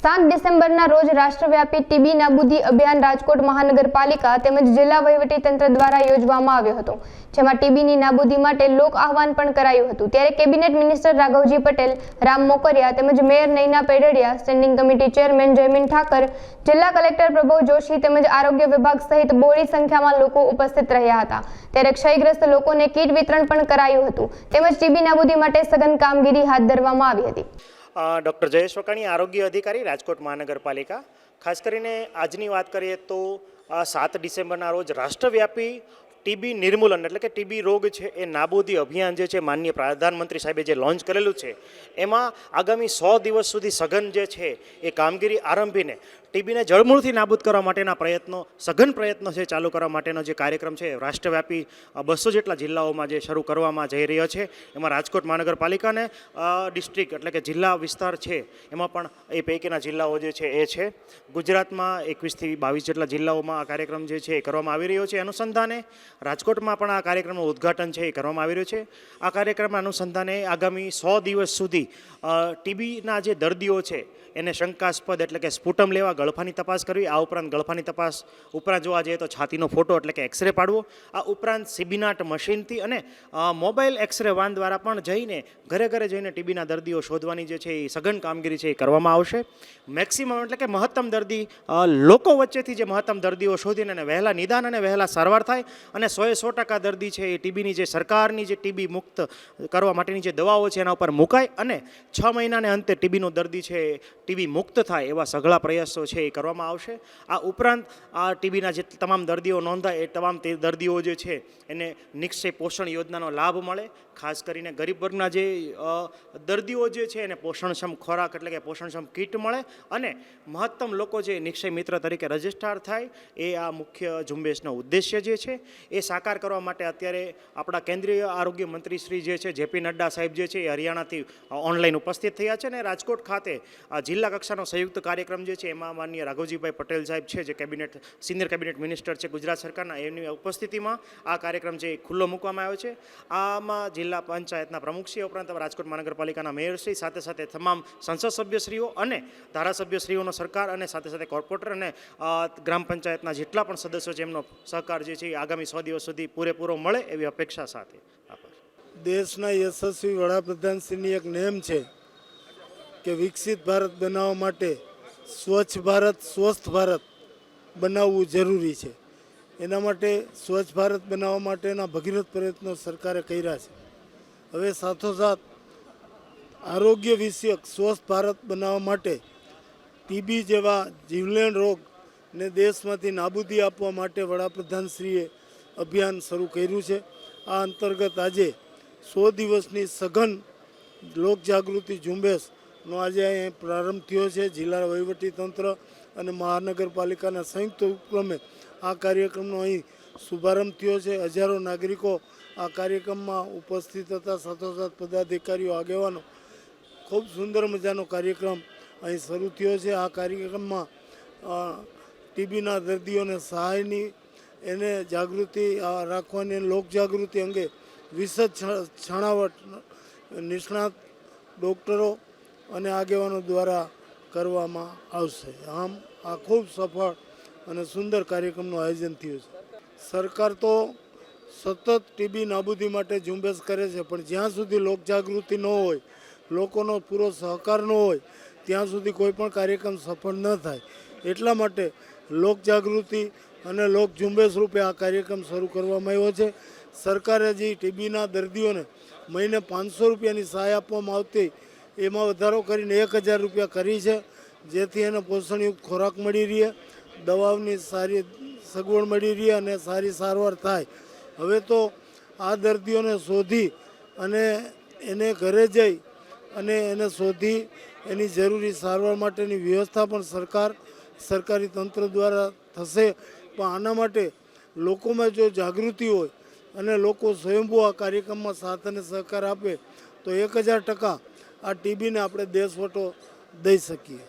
7 ડિસેમ્બરના રોજ રાષ્ટ્રવ્યાપી ટીબી નાબૂદી અભિયાન રાજકોટ મહાનગરપાલિકા તેમજ જિલ્લા વહીવટીતંત્ર દ્વારા યોજવામાં આવ્યો હતો, જેમાં ટીબીની નાબૂદી માટે લોક આહવાન પણ કરાયું હતું। ત્યારે કેબિનેટ મિનિસ્ટર રાઘવજી પટેલ, રામ મોકરિયા તેમજ mayor Naina Pedadiya, standing committee chairman Jaymin Thakar, જિલ્લા કલેક્ટર પ્રભવ જોશી તેમજ આરોગ્ય વિભાગ સહિત બહોળી સંખ્યામાં લોકો ઉપસ્થિત રહ્યા હતા। ત્યારે ક્ષયગ્રસ્ત લોકોને કીટ વિતરણ પણ કરાયું હતું તેમજ ટીબી નાબૂદી માટે સઘન કામગીરી હાથ ધરવામાં આવી હતી। ડૉક્ટર જયેશ વકાણી, આરોગ્ય અધિકારી, રાજકોટ મહાનગરપાલિકા। ખાસ કરીને આજની વાત કરીએ તો 7 ડિસેમ્બરના રોજ રાષ્ટ્રવ્યાપી ટીબી નિર્મૂલન એટલે કે ટીબી રોગ છે એ નાબૂદી અભિયાન જે છે માનનીય પ્રધાનમંત્રી સાહેબે જે લોન્ચ કરેલું છે, એમાં આગામી 100 દિવસ સુધી સઘન જે છે એ કામગીરી આરંભીને ટીબીને જળમૂળથી નાબૂદ કરવા માટેના પ્રયત્નો, સઘન પ્રયત્નો છે ચાલુ કરવા માટેનો જે કાર્યક્રમ છે રાષ્ટ્રવ્યાપી 200 જેટલા જિલ્લાઓમાં જે શરૂ કરવામાં જઈ રહ્યો છે, એમાં રાજકોટ મહાનગરપાલિકાને ડિસ્ટ્રિક્ટ એટલે કે જિલ્લા વિસ્તાર છે એમાં પણ એ પૈકીના જિલ્લાઓ જે છે એ છે। ગુજરાતમાં 21થી 22 જેટલા જિલ્લાઓમાં આ કાર્યક્રમ જે છે એ કરવામાં આવી રહ્યો છે। અનુસંધાને રાજકોટમાં પણ આ કાર્યક્રમનું ઉદ્ઘાટન છે એ કરવામાં આવી રહ્યું છે। આ કાર્યક્રમના અનુસંધાને આગામી 100 દિવસ સુધી ટીબીના જે દર્દીઓ છે એને શંકાસ્પદ એટલે કે સ્પુટમ લેવા, ગળફાની તપાસ કરવી, આ ઉપરાંત ગળફાની તપાસ ઉપરાંત જોવા જઈએ તો છાતીનો ફોટો એટલે કે એક્સરે પાડવો, આ ઉપરાંત સીબીનાટ મશીનથી અને મોબાઈલ એક્સરે વાન દ્વારા પણ જઈને ઘરે ઘરે જઈને ટીબીના દર્દીઓ શોધવાની જે છે એ સઘન કામગીરી છે એ કરવામાં આવશે। મેક્સિમમ એટલે કે મહત્તમ દર્દી લોકો વચ્ચેથી જે મહત્તમ દર્દીઓ શોધીને અને વહેલા નિદાન અને વહેલા સારવાર થાય અને 100% દર્દી છે એ ટીબીની જે સરકારની જે ટીબી મુક્ત કરવા માટેની જે દવાઓ છે એના ઉપર મુકાય અને 6 મહિનાને અંતે ટીબીનો દર્દી છે ટીબી મુક્ત થાય એવા સઘળા પ્રયાસો છે એ કરવામાં આવશે। આ ઉપરાંત આ ટીબીના જે તમામ દર્દીઓ નોંધાય એ તમામ તે દર્દીઓ જે છે એને નિક્ષય પોષણ યોજનાનો લાભ મળે। ખાસ કરીને ગરીબ વર્ગના જે દર્દીઓ જે છે એને પોષણક્ષમ ખોરાક એટલે કે પોષણક્ષમ કીટ મળે અને મહત્તમ લોકો જે નિક્ષય મિત્ર તરીકે રજિસ્ટ્રાર થાય, એ આ મુખ્ય ઝુંબેશનો ઉદ્દેશ્ય જે છે એ સાકાર કરવા માટે અત્યારે આપણા કેન્દ્રીય આરોગ્ય મંત્રી શ્રી જે છે જેપી નડ્ડા સાહેબ જે છે એ હરિયાણાથી ઓનલાઈન ઉપસ્થિત થયા છે અને રાજકોટ ખાતે જિલ્લા કક્ષાનો સંયુક્ત કાર્યક્રમ જે છે એમાં માનનીય રાઘવજીભાઈ પટેલ સાહેબ છે જે સિનિયર કેબિનેટ મિનિસ્ટર છે ગુજરાત સરકારના, એમની ઉપસ્થિતિમાં આ કાર્યક્રમ છે ખુલ્લો મૂકવામાં આવ્યો છે। આમાં જિલ્લા પંચાયતના પ્રમુખશ્રી ઉપરાંત રાજકોટ મહાનગરપાલિકાના મેયરશ્રી, સાથે સાથે તમામ સંસદ સભ્યશ્રીઓ અને ધારાસભ્યશ્રીઓનો સરકાર અને સાથે સાથે કોર્પોરેટર અને ગ્રામ પંચાયતના જેટલા પણ સદસ્યો છે એમનો સહકાર જે છે એ આગામી 100 દિવસ સુધી પૂરેપૂરો મળે એવી અપેક્ષા સાથે। દેશના યશસ્વી વડાપ્રધાનશ્રીની એક નેમ છે કે વિકસિત ભારત બનાવવા માટે સ્વચ્છ ભારત, સ્વસ્થ ભારત બનાવવું જરૂરી છે। એના માટે સ્વચ્છ ભારત બનાવવા માટેના ભગીરથ પ્રયત્નો સરકારે કર્યા છે। હવે સાથોસાથ આરોગ્ય વિષયક સ્વસ્થ ભારત બનાવવા માટે ટીબી જેવા જીવલેણ રોગને દેશમાંથી નાબૂદી આપવા માટે વડાપ્રધાનશ્રીએ અભિયાન શરૂ કર્યું છે। આ અંતર્ગત આજે 100 દિવસની સઘન લોકજાગૃતિ ઝુંબેશનો આજે અહીં પ્રારંભ થયો છે। જિલ્લા વહીવટીતંત્ર અને મહાનગરપાલિકાના સંયુક્ત ઉપક્રમે આ કાર્યક્રમનો અહીં શુભારંભ થયો છે। હજારો નાગરિકો આ કાર્યક્રમમાં ઉપસ્થિત હતા, સાથોસાથ પદાધિકારીઓ, આગેવાનો। ખૂબ સુંદર મજાનો કાર્યક્રમ અહીં શરૂ થયો છે। આ કાર્યક્રમમાં ટીબીના દર્દીઓને સહાયની, એને જાગૃતિ રાખવાની, લોકજાગૃતિ અંગે વિશદ છણાવટ નિષ્ણાત ડૉક્ટરો અને આગેવાનો દ્વારા કરવામાં આવશે। આમ આ ખૂબ સફળ અને સુંદર કાર્યક્રમનું આયોજન થયું છે। સરકાર તો સતત ટીબી નાબૂદી માટે ઝુંબેશ કરે છે, પણ જ્યાં સુધી લોકજાગૃતિ ન હોય, લોકોનો પૂરો સહકાર ન હોય, ત્યાં સુધી કોઈ પણ કાર્યક્રમ સફળ ન થાય। એટલા માટે લોકજાગૃતિ અને લોક ઝુંબેશ રૂપે આ કાર્યક્રમ શરૂ કરવામાં આવ્યો છે। સરકારે જે ટીબીના દર્દીઓને મહિને 500 રૂપિયાની સહાય આપવામાં આવતી, એમાં વધારો કરીને 1000 રૂપિયા કરી છે, જેથી એને પોષણયુક્ત ખોરાક મળી રહે, દવાઓની સારી સગવડ મળી રહે અને સારી સારવાર થાય। હવે તો આ દર્દીઓને શોધી અને એને ઘરે જઈ અને એને શોધી એની જરૂરી સારવાર માટેની વ્યવસ્થા પણ સરકારી તંત્ર દ્વારા થશે। પણ આના માટે લોકોમાં જો જાગૃતિ હોય અને લોકો સ્વયંભૂ આ કાર્યક્રમમાં સાથ અને સહકાર આપે તો 1000% આ ટીબીને આપણે દેશવટો દઈ શકીએ।